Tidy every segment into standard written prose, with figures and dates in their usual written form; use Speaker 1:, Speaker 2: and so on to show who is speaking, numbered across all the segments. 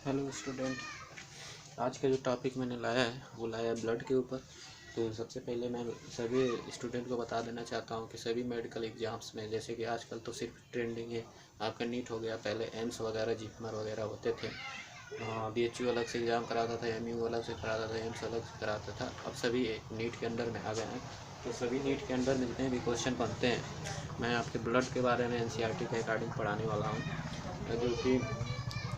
Speaker 1: Hello student, आज का जो टॉपिक मैंने लाया है वो लाया है ब्लड के ऊपर। तो सबसे पहले मैं सभी स्टूडेंट को बता देना चाहता हूँ कि सभी मेडिकल एग्ज़ाम्स में, जैसे कि आजकल तो सिर्फ ट्रेंडिंग है आपका नीट हो गया, पहले एम्स वगैरह जीपमर वगैरह होते थे। BHU अलग से एग्ज़ाम कराता था, MU अलग से कराता था, एम्स अलग से कराता था। अब सभी नीट के अंडर में आ गए हैं। तो सभी नीट के अंडर में जितने भी क्वेश्चन बनते हैं मैं आपके ब्लड के बारे में NCERT के अकॉर्डिंग पढ़ाने वाला हूँ, जो कि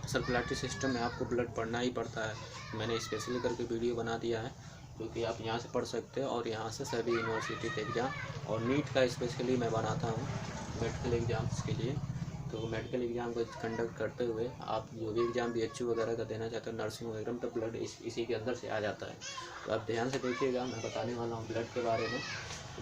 Speaker 1: सर्कुलेटरी सिस्टम में आपको ब्लड पढ़ना ही पड़ता है। मैंने स्पेशली करके वीडियो बना दिया है जो कि आप यहाँ से पढ़ सकते हैं, और यहाँ से सभी यूनिवर्सिटी के एग्ज़ाम और नीट का स्पेशली मैं बनाता हूँ मेडिकल एग्ज़ाम्स के लिए। तो मेडिकल एग्ज़ाम को कंडक्ट करते हुए आप जो भी एग्ज़ाम BHU वगैरह का देना चाहते हो, नर्सिंग वगैरह में, तो ब्लड इसी के अंदर से आ जाता है। तो आप ध्यान से देखिएगा, मैं बताने वाला हूँ ब्लड के बारे में।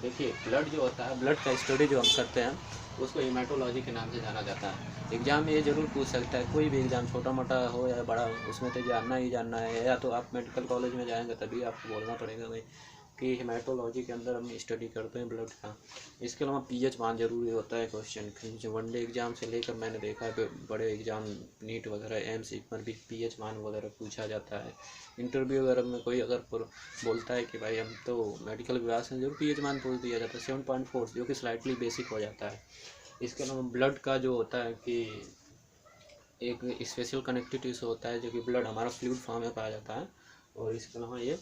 Speaker 1: देखिए, ब्लड जो होता है, ब्लड का स्टडी जो हम करते हैं उसको हेमाटोलॉजी के नाम से जाना जाता है। एग्ज़ाम में ये ज़रूर पूछ सकता है, कोई भी एग्ज़ाम छोटा मोटा हो या बड़ा हो, उसमें तो जानना ही जानना है। या तो आप मेडिकल कॉलेज में जाएंगे तभी आपको बोलना पड़ेगा भाई कि हेमाटोलॉजी के अंदर हम स्टडी करते हैं ब्लड का। इसके अलावा pH मान जरूरी होता है क्वेश्चन जो वनडे एग्ज़ाम से लेकर मैंने देखा है बड़े एग्ज़ाम नीट वगैरह एम्स पर भी pH मान वगैरह पूछा जाता है। इंटरव्यू वगैरह में कोई अगर बोलता है कि भाई हम तो मेडिकल विभाग से, जरूर pH मान पूछ दिया जाता है 7.4, जो कि स्लाइटली बेसिक हो जाता है। इसके अलावा ब्लड का जो होता है कि एक स्पेशल कनेक्टिव टिश्यू होता है जो कि ब्लड हमारा फ्लूइड फॉर्म में पाया जाता है, और इसके अलावा ये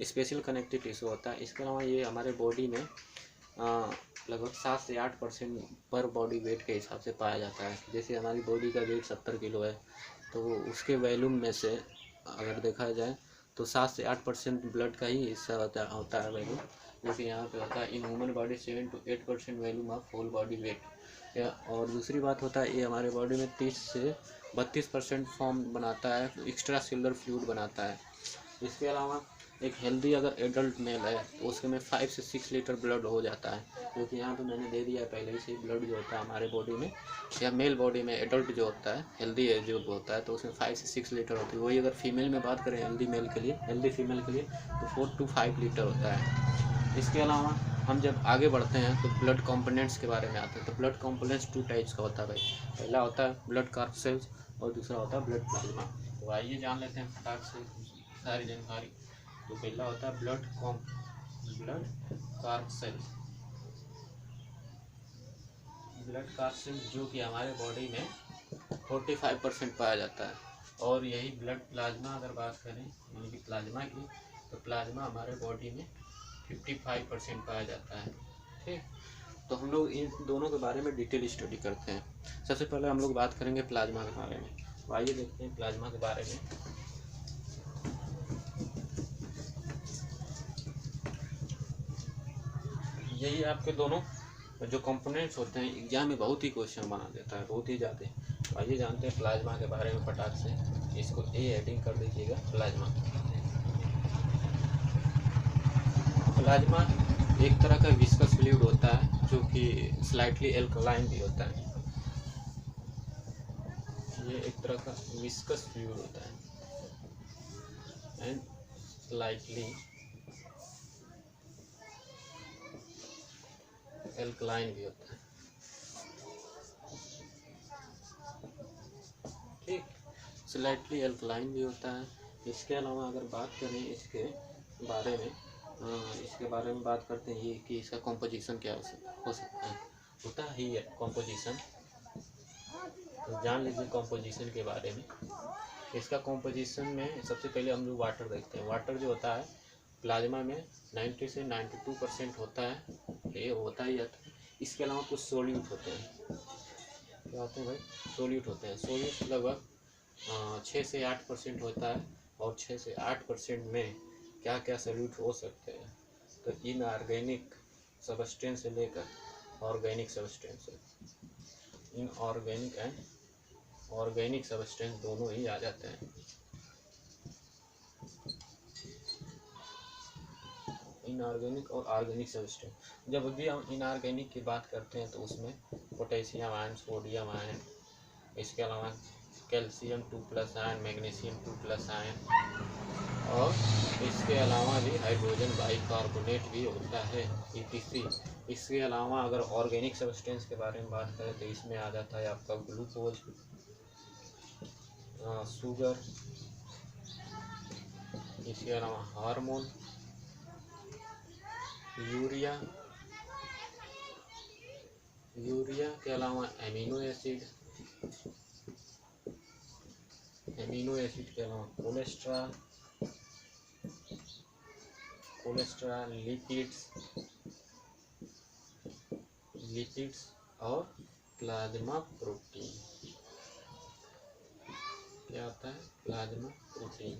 Speaker 1: स्पेशल कनेक्टिव टिश्यू होता है। इसके अलावा ये हमारे बॉडी में लगभग 7 से 8% पर बॉडी वेट के हिसाब से पाया जाता है। जैसे हमारी बॉडी का वेट 70 किलो है, तो उसके वॉल्यूम में से अगर देखा जाए तो 7 से 8% ब्लड का ही हिस्सा होता है वैल्यूम। जैसे यहाँ पे होता है in human body 7 to 8% volume of whole body weight. और दूसरी बात होता है, ये हमारे बॉडी में 30 से 32% फॉर्म बनाता है, एक्स्ट्रा सेलुलर फ्लूइड बनाता है। इसके अलावा एक हेल्दी अगर एडल्ट मेल है तो उसके में 5 से 6 लीटर ब्लड हो जाता है, जो कि यहाँ पे मैंने दे दिया है पहले से। ब्लड जो होता है हमारे बॉडी में या मेल बॉडी में एडल्ट जो होता है, हेल्दी है जो होता है, तो उसमें 5 से 6 लीटर होती है। वही अगर फीमेल में बात करें, हेल्दी मेल के लिए, हेल्दी फीमेल के लिए, तो 4 to 5 लीटर होता है। इसके अलावा हम जब आगे बढ़ते हैं तो ब्लड कंपोनेंट्स के बारे में आते हैं। तो ब्लड कंपोनेंट्स 2 टाइप्स का होता है भाई। पहला होता है ब्लड कार्सेल्स और दूसरा होता है ब्लड प्लाज्मा। तो आइए जान लेते हैं फटाक से सारी जानकारी। तो पहला होता है ब्लड कार्सेल्स। ब्लड कार्सेल्स जो कि हमारे बॉडी में 45% पाया जाता है। और यही ब्लड प्लाज्मा अगर बात करें यानी कि प्लाज्मा की, तो प्लाज्मा हमारे बॉडी में 55% पाया जाता है। ठीक, तो हम लोग इन दोनों के बारे में डिटेल स्टडी करते हैं। सबसे पहले हम लोग बात करेंगे प्लाज्मा के बारे में। तो आइए देखते हैं प्लाज्मा के बारे में। यही आपके दोनों जो कंपोनेंट्स होते हैं, एग्जाम में बहुत ही क्वेश्चन बना देता है, बहुत ही ज़्यादा। तो आइए जानते हैं प्लाज्मा के बारे में फटाक से। इसको एडिंग कर दीजिएगा। प्लाज्मा एक तरह का विस्कस फ्लूइड होता है जो कि स्लाइटली एल्कलाइन भी होता है। ये एक तरह का विस्कस फ्लूइड होता है एंड स्लाइटली एल्कलाइन भी होता है। ठीक, स्लाइटली एल्कलाइन भी होता है। इसके अलावा अगर बात करें इसके बारे में बात करते हैं ये कि इसका कॉम्पोजिशन क्या हो सकता है। होता ही है कॉम्पोजिशन, तो जान लीजिए कॉम्पोजिशन के बारे में। इसका कॉम्पोजिशन में सबसे पहले हम लोग वाटर देखते हैं। वाटर जो होता है प्लाज्मा में 90 से 92% होता है, ये होता ही है। इसके अलावा कुछ सोल्यूट होते हैं। क्या होते हैं भाई? सोल्यूट होते हैं। सोल्यूट लगभग 6 से 8% होता है। और 6 से 8% में क्या क्या सोल्यूट हो सकते हैं, तो इनऑर्गेनिक सब्सटेंस से लेकर organic substance, inorganic and organic substance दोनों ही आ जाते हैं। इनऑर्गेनिक और ऑर्गेनिक सब्सटेंस। जब भी हम इनऑर्गेनिक की बात करते हैं तो उसमें पोटेशियम आयन, सोडियम आयन, इसके अलावा कैल्शियम 2+ आयन, मैग्नीशियम 2+ आयन, और इसके अलावा भी हाइड्रोजन बाइकार्बोनेट भी होता है, ETC। इसके अलावा अगर ऑर्गेनिक सब्सटेंस के बारे में बात करें तो इसमें आ जाता है आपका ग्लूकोज, शुगर, इसके अलावा हार्मोन, यूरिया के अलावा एमिनो एसिड के अलावा कोलेस्ट्रॉल, लिपिड्स और प्लाज्मा प्रोटीन। क्या होता है? Plasma protein.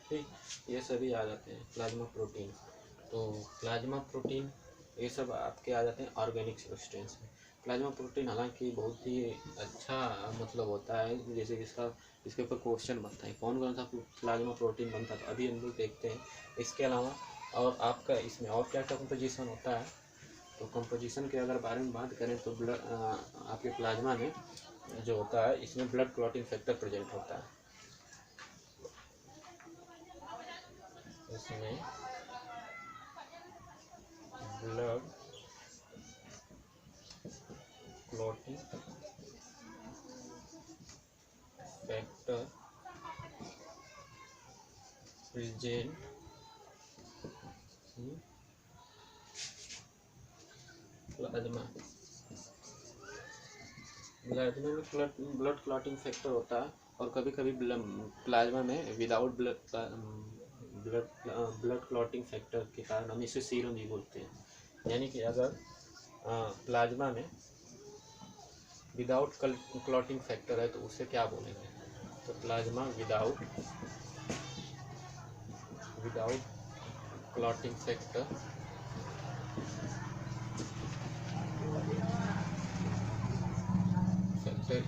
Speaker 1: ठीक, ये सभी आ जाते हैं प्लाज्मा प्रोटीन। तो प्लाज्मा प्रोटीन ये सब आपके आ जाते हैं ऑर्गेनिक सब्सटेंस में। प्लाज्मा प्रोटीन हालांकि बहुत ही अच्छा मतलब होता है, जैसे कि इसके ऊपर क्वेश्चन बनता है कौन कौन सा प्लाज्मा प्रोटीन बनता है, तो अभी हम लोग देखते हैं। इसके अलावा और आपका इसमें और क्या क्या कंपोजिशन होता है, तो कंपोजिशन के अगर बारे में बात करें तो आपके प्लाज्मा में जो होता है, इसमें ब्लड क्लॉटिंग फैक्टर प्रेजेंट होता है। इसमें blood clotting factor present plasma में ब्लड क्लॉटिंग फैक्टर होता है, और कभी कभी प्लाज्मा में विदाउट ब्लड क्लॉटिंग फैक्टर के कारण हम इसे सीरम भी बोलते हैं। यानी कि अगर प्लाज्मा में विदाउट क्लॉटिंग फैक्टर है तो उसे क्या बोलेंगे? तो plasma without clotting factor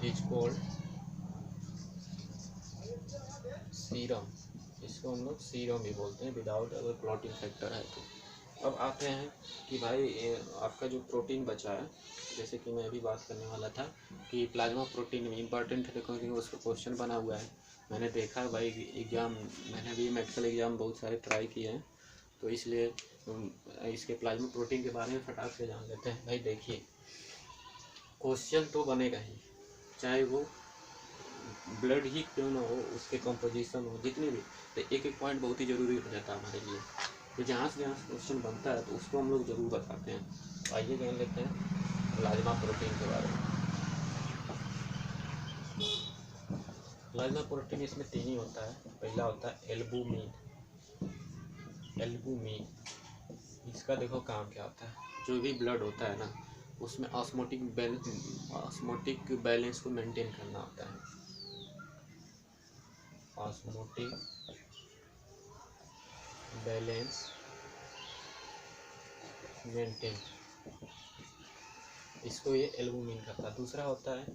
Speaker 1: is called serum. इसको हम लोग सीरम भी बोलते हैं विदाउट अगर क्लॉटिंग फैक्टर है तो। अब आते हैं कि भाई आपका जो प्रोटीन बचा है, जैसे कि मैं अभी बात करने वाला था कि प्लाज्मा प्रोटीन में इम्पॉर्टेंट है क्योंकि उसका क्वेश्चन बना हुआ है। मैंने देखा भाई एग्ज़ाम, मैंने भी मेडिकल एग्ज़ाम बहुत सारे ट्राई किए हैं, तो इसलिए इसके प्लाज्मा प्रोटीन के बारे में फटाक से जान लेते हैं। भाई देखिए, क्वेश्चन तो बनेगा ही, चाहे वो ब्लड ही क्यों ना हो, उसके कंपोजिशन हो, जितने भी, तो एक एक पॉइंट बहुत ही ज़रूरी हो जाता है हमारे लिए। तो जहाँ से क्वेश्चन बनता है तो उसको हम लोग ज़रूर बताते हैं। तो आइए जान लेते हैं प्लाज्मा प्रोटीन के बारे में। प्लाज्मा प्रोटीन इसमें तीन ही होता है। पहला होता है एल्बुमिन। इसका देखो काम क्या होता है, जो भी ब्लड होता है ना, उसमें ऑस्मोटिक बैलेंस को मेंटेन करना होता है। ऑस्मोटिक बैलेंस मेंटेन, इसको ये एल्बुमिन करता है। दूसरा होता है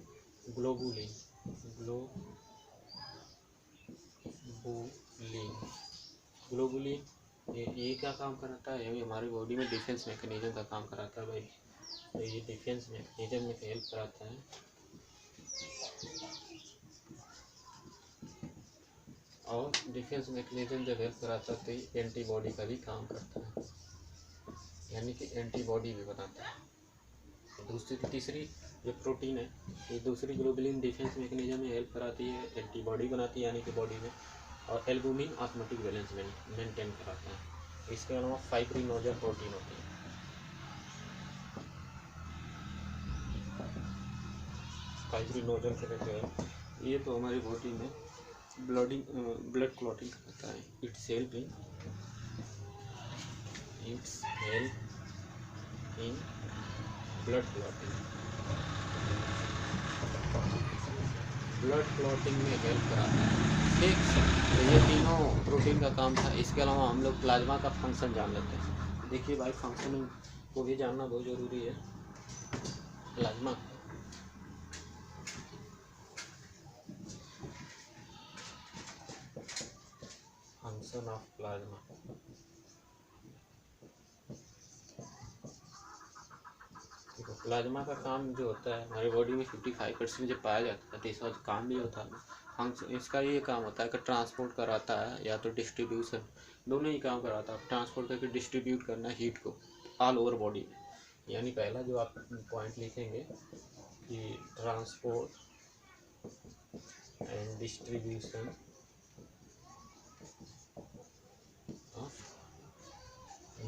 Speaker 1: ग्लोबुलिन। ये क्या काम कराता है? ये हमारे बॉडी में डिफेंस मैकेनिज्म का काम कराता है भाई। तो ये डिफेंस मैकेनिज्म में हेल्प कराता है, और डिफेंस मैकेनिज्म जब हेल्प कराता है तो ये एंटीबॉडी का भी काम करता है, यानी कि एंटीबॉडी भी बनाता है। तीसरी जो प्रोटीन है, ये दूसरी ग्लोबुलिन डिफेंस मैकेनिज्म में हेल्प कराती है, एंटीबॉडी बनाती है यानी कि बॉडी में, और एल्बुमिन ऑस्मोटिक बैलेंस मेंटेन कराता है। इसके अलावा फाइब्रिनोजन प्रोटीन होती है। फाइब्रिनोजन से कहते हैं, ये तो हमारी बॉडी में ब्लड क्लॉटिंग करता है। It's help in blood clotting में हेल्प कराता है। ठीक, तो ये तीनों प्रोटीन का काम था। इसके अलावा हम लोग प्लाज्मा का फंक्शन जान लेते हैं। देखिए भाई, फंक्शनिंग को भी जानना बहुत ज़रूरी है। प्लाज्मा फंक्शन ऑफ प्लाज्मा, देखो प्लाज्मा का काम जो होता है, हमारी बॉडी में 55% जो पाया जाता है, तो इसका काम भी होता है फंक्शन। इसका ये काम होता है कि ट्रांसपोर्ट कराता है या तो डिस्ट्रीब्यूशन, दोनों ही काम कराता है। ट्रांसपोर्ट करके डिस्ट्रीब्यूट करना हीट को ऑल ओवर बॉडी में। यानी पहला जो आप पॉइंट लिखेंगे कि transport and distribution of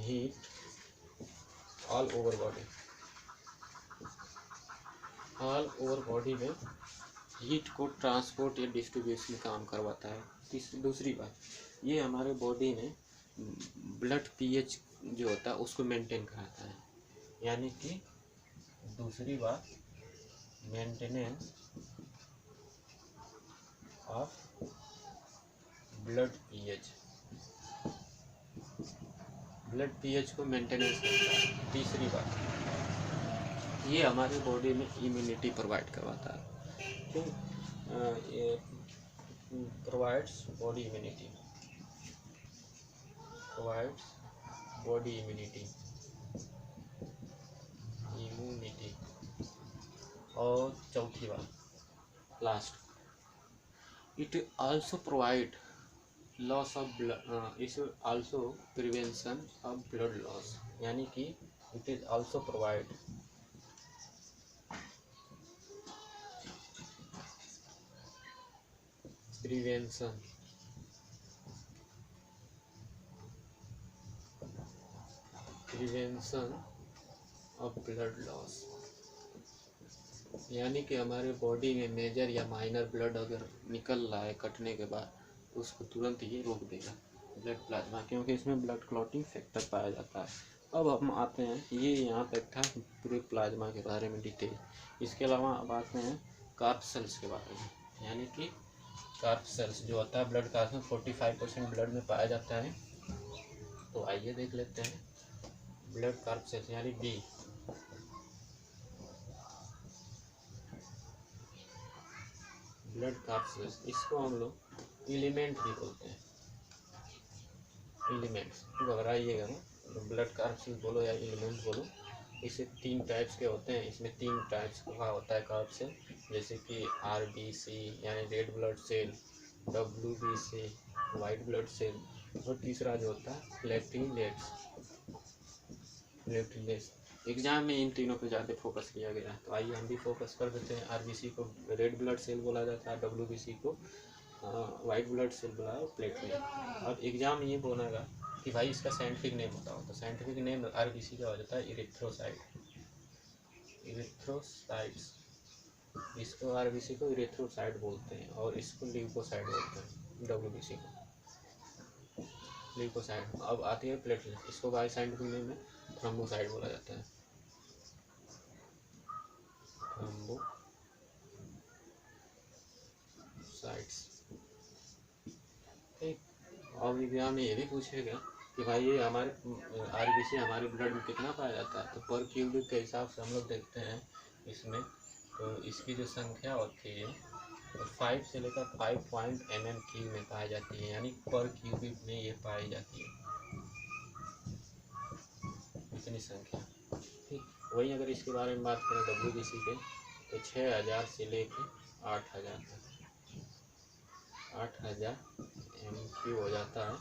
Speaker 1: heat all over body। All over body में हीट को ट्रांसपोर्ट या डिस्ट्रीब्यूशन काम करवाता है। दूसरी बात, ये हमारे बॉडी में ब्लड पीएच जो होता है उसको मेंटेन कराता है। यानी कि दूसरी बात, maintenance of blood pH, blood pH को मेंटेनेंस करता है। तीसरी बात, ये हमारे बॉडी में इम्यूनिटी प्रोवाइड करवाता है। क्यों? ये provides body immunity, provides body immunity, immunity. और चौथी बात, last, it also provide loss of blood, is also prevention of blood loss. यानी कि it is also provide prevention of blood loss. यानी कि हमारे बॉडी में मेजर या माइनर ब्लड अगर निकल रहा है कटने के बाद, तो उसको तुरंत ये रोक देगा ब्लड प्लाज्मा, क्योंकि इसमें ब्लड क्लॉटिंग फैक्टर पाया जाता है। अब हम आते हैं, ये यहाँ तक था पूरे प्लाज्मा के बारे में डिटेल। इसके अलावा अब आते हैं कार्प सेल्स के बारे में। यानी कि कार्प सेल्स जो होता है ब्लड का, 45% ब्लड में पाया जाता है। तो आइए देख लेते हैं ब्लड कार्प सेल्स, यानी बी। ब्लड कार्प सेल्स, इसको हम लोग एलिमेंट भी बोलते हैं, एलिमेंट्स। घबराइएगा ना, तो ब्लड कार्प सेल्स बोलो या एलिमेंट बोलो। इसे 3 टाइप्स के होते हैं। इसमें 3 टाइप्स का होता है कार्प सेल, जैसे कि आरबीसी यानी red blood cell, WBC white blood cell, और तीसरा जो होता है प्लेटलेट्स। एग्जाम में इन तीनों पे ज़्यादा फोकस किया गया है, तो आइए हम भी फोकस कर देते हैं। आरबीसी को रेड ब्लड सेल बोला जाता है, डब्ल्यूबीसी को वाइट ब्लड सेल बोला है, प्लेटलेट। अब एग्जाम ये बोलेगा कि भाई इसका साइंटिफिक नेम बताओ, तो साइंटिफिक नेम आरबीसी का हो जाता है इरिथ्रोसाइट, इरिथ्रोसाइट्स। इसको आरबीसी को इरिथ्रोसाइट बोलते हैं, और इसको ल्यूकोसाइट बोलते हैं, डब्ल्यूबीसी को ल्यूकोसाइट। अब आती है प्लेटलेट, इसको बाय साइंटिफिक नेम में थ्रोम्बोसाइट बोला जाता है, थ्रोम्बोसाइट्स। ठीक। और एग्जाम में ये भी पूछेगा कि भाई ये हमारे आरबीसी हमारे ब्लड में कितना पाया जाता है, तो पर क्यूबिक के हिसाब से हम लोग देखते हैं इसमें। तो इसकी जो संख्या होती है तो 5 से लेकर 5 mm³ में पाई जाती है, यानी पर क्यूबिक में ये पाई जाती है, इतनी संख्या। ठीक। वही अगर इसके बारे में बात करें डब्ल्यूबीसी के, तो 6000 से लेकर 8000 तक, 8000 mm³ हो जाता है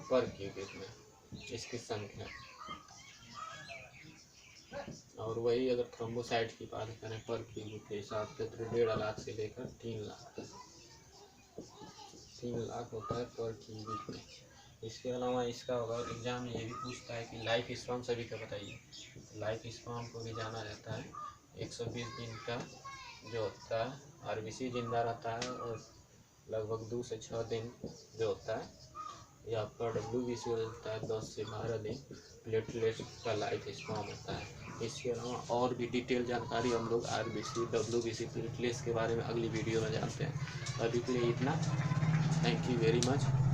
Speaker 1: पर क्यूबिक में इसकी संख्या। और वही अगर थ्रोम्बोसाइट की बात करें पर क्यूबिक के हिसाब से, तो 1.5 लाख से लेकर 3 लाख तक, 3 लाख होता है पर क्यूबिक में। इसके अलावा इसका होगा एग्जाम में ये भी पूछता है कि लाइफ स्पैन सभी का बताइए। लाइफ स्पैन को भी जाना जाता है 120 दिन का जो होता है आरबीसी जिंदा रहता है, और लगभग 2 से 6 दिन जो होता है ये आपका डब्ल्यूबीसी होता है, 10 से 12 दिन प्लेटलेट का लाइफ स्पैन होता है। इसके अलावा और भी डिटेल जानकारी हम लोग आरबीसी, डब्ल्यूबीसी, प्लेटलेट्स के बारे में अगली वीडियो में जानते हैं। अभी के लिए इतना। Thank you very much.